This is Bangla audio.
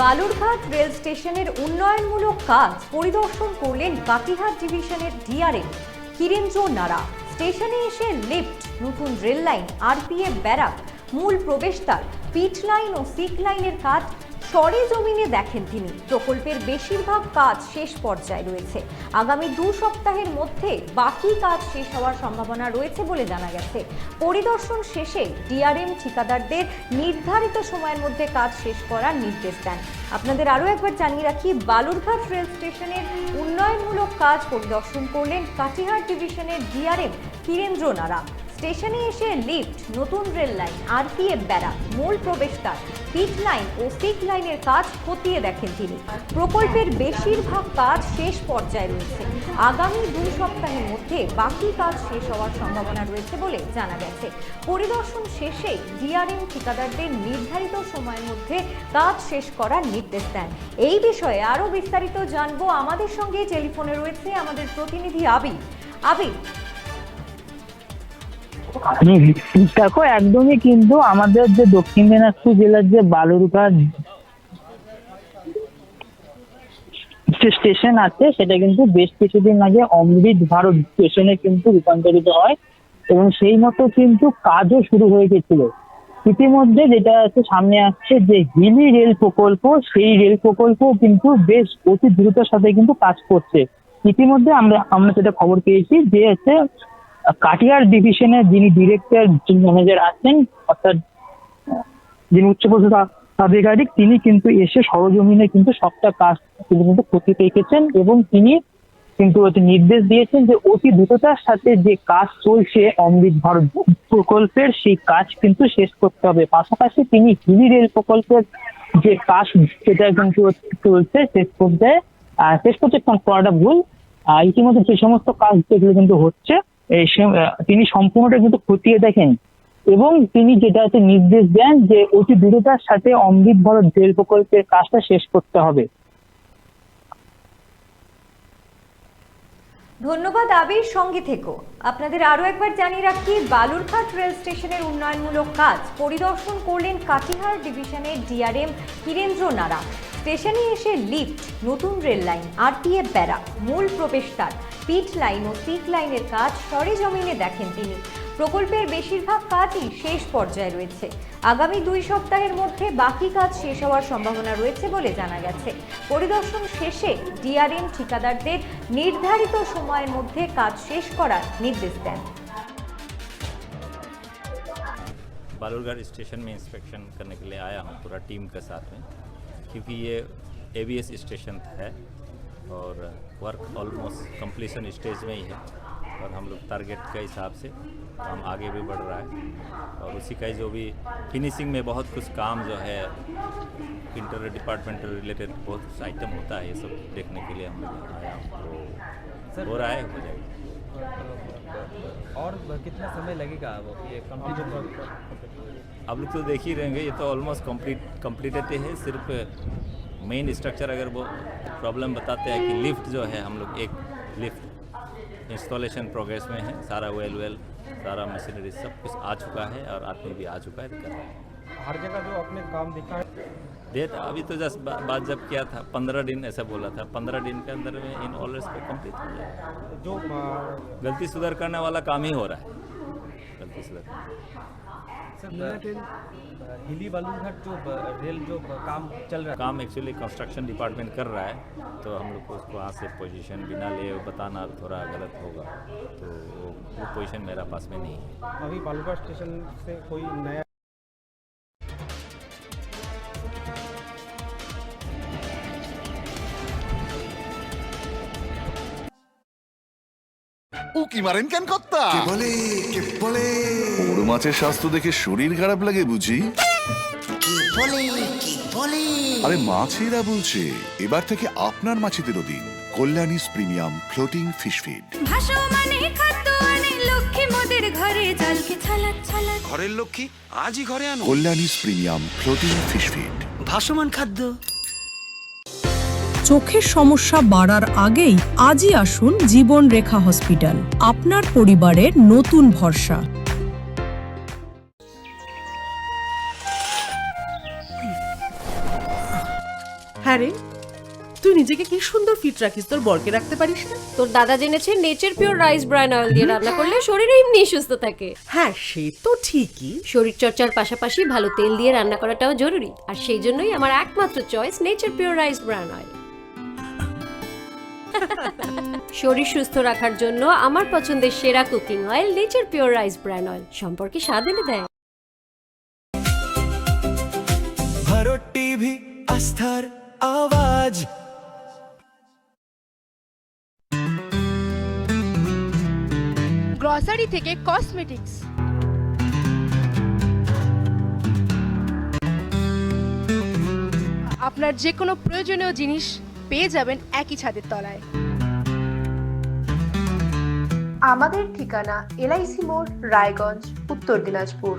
বালুরঘাট রেল স্টেশনের উন্নয়নমূলক কাজ পরিদর্শন করলেন কাটিহার ডিভিশনের ডিআরএম কিরেন্দ্র নারা। স্টেশনে এসে লিফট, নতুন রেল লাইন, আরপিএফ ব্যারাক, মূল প্রবেশদ্বার, পিচ লাইন ও সিক লাইনের কাজ সরেজমিনে দেখেন তিনি। প্রকল্পের বেশিরভাগ কাজ শেষ পর্যায়ে রয়েছে। আগামী 2 সপ্তাহের মধ্যে বাকি কাজ শেষ হওয়ার সম্ভাবনা রয়েছে বলে জানা গেছে। পরিদর্শন শেষে ডিআরএম ঠিকাদারদের নির্ধারিত সময়ের মধ্যে কাজ শেষ করার নির্দেশ দেন। আপনাদের আরও একবার জানিয়ে রাখি, বালুরঘাট রেল স্টেশনের উন্নয়নমূলক কাজ পরিদর্শন করলেন কাটিহার ডিভিশনের ডিআরএম কিরেন্দ্র নারা। স্টেশনে এসে লিফট, নতুন রেল লাইন, আরপিএফ ব্যারাক, মূল প্রবেশদ্বার, পিচ লাইন ও সিক লাইনের কাজ খতিয়ে দেখেন তিনি। প্রকল্পের বেশিরভাগ কাজ শেষ পর্যায়ে রয়েছে। আগামী 2 সপ্তাহের মধ্যে বাকি কাজ শেষ হওয়ার সম্ভাবনা রয়েছে বলে জানা গেছে। পরিদর্শন শেষে ডিআরএম ঠিকাদারদের নির্ধারিত সময়ের মধ্যে কাজ শেষ করার নির্দেশ দেন। এই বিষয়ে আরও বিস্তারিত জানবো। আমাদের সঙ্গে টেলিফোনে রয়েছে আমাদের প্রতিনিধি আবির। আবির, দেখো, একদমই কিন্তু আমাদের যে দক্ষিণ দিনাজপুর জেলার যে বালুরঘাট স্টেশন আছে, সেটা কিন্তু বেশ কিছুদিন আগে অমৃত ভারত স্টেশনে কিন্তু রূপান্তরিত হয় এবং সেই মতো কিন্তু কাজও শুরু হয়ে গেছিল। ইতিমধ্যে যেটা আছে সামনে আসছে যে হিলি রেল প্রকল্প, সেই রেল প্রকল্প কিন্তু বেশ অতি দ্রুতের সাথে কিন্তু কাজ করছে। ইতিমধ্যে আমরা যেটা খবর পেয়েছি যে হচ্ছে কাটিহার ডিভিশনের যিনি ডিরেক্টর ম্যানেজার আছেন, অর্থাৎ যিনি উচ্চপদস্থ আধিকারিক, তিনি কিন্তু এসে সরজমিনে কিন্তু সবটা কাজ কিন্তু খতিয়ে দেখেছেন এবং তিনি কিন্তু নির্দেশ দিয়েছেন যে অতি দ্রুততার সাথে যে কাজ চলছে অমৃত ভারত প্রকল্পের, সেই কাজ কিন্তু শেষ করতে হবে। পাশাপাশি তিনি হিলি রেল প্রকল্পের যে কাজ সেটা কিন্তু চলছে শেষ পর্যায়ে করাটা ভুল। ইতিমধ্যে যে সমস্ত কাজ যেগুলো কিন্তু হচ্ছে তিনি সম্পূর্ণটা কিন্তু খতিয়ে দেখেন এবং তিনি যেটা নির্দেশ দেন যে অতি দ্রুততার সাথে অমৃত ভারত রেল প্রকল্পের কাজটা শেষ করতে হবে। ধন্যবাদ আবির, সঙ্গে থেকো। আপনাদের আরও একবার জানিয়ে রাখি, বালুরঘাট রেল স্টেশনের উন্নয়নমূলক কাজ পরিদর্শন করলেন কাটিহার ডিভিশনের ডিআরএম কিরেন্দ্র নারা। স্টেশনে এসে লিফট, নতুন রেল লাইন, আরপিএফ ব্যারাক, মূল প্রবেশদ্বার, পিচ লাইন ও সিক লাইনের কাজ সরেজমিনে দেখেন তিনি। প্রকল্পের বেশিরভাগ কাজই শেষ পর্যায়ে রয়েছে। আগামী 2 সপ্তাহের মধ্যে বাকি কাজ শেষ হওয়ার সম্ভাবনা রয়েছে বলে জানা গেছে। পরিদর্শন শেষে ডিআরএম ঠিকাদারদের নির্ধারিত সময়ের মধ্যে কাজ শেষ করার নির্দেশ দেন। बालूरघाट स्टेशन में इंस्पेक्शन करने के लिए आया हूँ पूरा टीम के साथ में, क्योंकि ये एबीएस स्टेशन है और वर्क ऑलमोस्ट कंप्लीशन स्टेज में ही है और हम लोग टारगेट के हिसाब से काम आगे भी बढ़ रहा है और उसी का जो भी फिनिशिंग में बहुत कुछ काम जो है इंटर डिपार्टमेंटल रिलेटेड बहुत कुछ आइटम होता है, ये सब देखने के लिए हम लोग आया हूँ। तो हो रहा है, हो जाएगा। और कितना समय लगेगा वो ये कंप्लीट? आप लोग तो देख ही रहेंगे, ये तो ऑलमोस्ट कंप्लीटेड है। सिर्फ मेन स्ट्रक्चर अगर वो प्रॉब्लम बताते हैं कि लिफ्ट जो है, हम लोग एक लिफ्ट इंस्टॉलेशन प्रोग्रेस में है, सारा वेल सारा मशीनरी सब कुछ आ चुका है और आदमी भी आ चुका है। हर जगह जो आपने काम देखा है डेट अभी तो जस्ट बात जब किया था 15 दिन ऐसा बोला था, 15 दिन के अंदर में इन ऑल रेस्पेक्ट कंप्लीट हो जाएगा। जो गलती सुधार करने वाला काम ही हो रहा है, गलती सुधार। हिली बालूरघाट जो रेल जो काम चल रहा है, काम एक्चुअली कंस्ट्रक्शन डिपार्टमेंट कर रहा है, तो हम लोग को उसको वहाँ से पोजीशन बिना ले बताना थोड़ा गलत होगा, तो वो पोजीशन मेरा पास में नहीं है। अभी बालूरघाट स्टेशन से कोई नया উকি মারেন কেন কর্তা? কে বলে বড় মাছের স্বাস্থ্য দেখে শরীর খারাপ লাগে বুঝি? আরে মাছেরা বলছে, এবার থেকে আপনার মাছেদেরও দিন কল্যাণীস প্রিমিয়াম ফ্লোটিং ফিশ ফিড। ঘরের লক্ষ্মী আজই ঘরে আনো কল্যাণীস প্রিমিয়াম ফ্লোটিং ফিশ ফিড, ভাসমান খাদ্য। চোখের সমস্যা বাড়ার আগেই আজই আসুন জীবন রেখা হসপিটাল, আপনার পরিবারের নতুন ভরসা। হ্যাঁ রে, তুই নিজেকে কি সুন্দর ফিট রাখিস, তোর বরকে রাখতে পারিস না? তোর দাদা জেনেছে nature pure rice bran oil দিয়ে রান্না করলে শরীর এমনি সুস্থ থাকে। হ্যাঁ সে তো ঠিকই। শরীর চর্চার পাশাপাশি ভালো তেল দিয়ে রান্না করাটাও জরুরি, আর সেই জন্যই আমার একমাত্র choice nature pure rice bran oil. শরীর সুস্থ রাখার জন্য আমার পছন্দের সেরা cooking oil nature pure rice bran oil, সম্পর্কে স্বাদ এনে দেয়। ভারত টিভি, আস্থার আওয়াজ। গ্রসারি থেকে কসমেটিক্স, আপনার যে কোনো প্রয়োজনীয় জিনিস পেয়ে যাবেন একই ছাদের তলায়। আমাদের ঠিকানা LIC মোড়, রায়গঞ্জ, উত্তর দিনাজপুর।